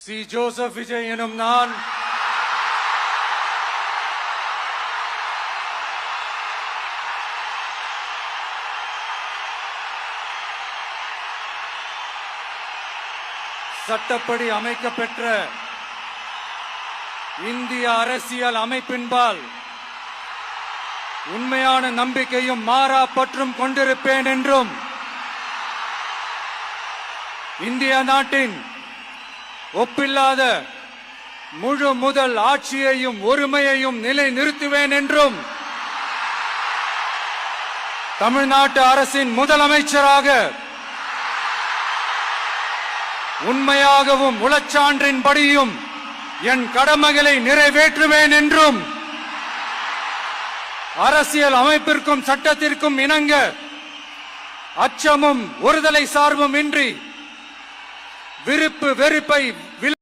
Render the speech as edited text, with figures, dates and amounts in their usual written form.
C. Joseph Vijay எனும் நான் சட்டப்படி அமைக்கப்பெற்ற இந்திய அரசியல் அமைப்பின்பால் உண்மையான நம்பிக்கையும் மாறா பற்றும் கொண்டிருப்பேன் என்றும் இந்திய நாட்டின் ஒப்பில்லாத முழு முதல் ஆட்சியையும் ஒருமையையும் நிலை நிறுத்துவேன் என்றும் தமிழ்நாட்டு அரசின் முதலமைச்சராக உண்மையாகவும் உளச்சான்றின்படியும் என் கடமைகளை நிறைவேற்றுவேன் என்றும் அரசியல் அமைப்பிற்கும் சட்டத்திற்கும் இணங்க அச்சமும் ஒருதலை சார்பும் இன்றி விருப்பு வெறுப்பை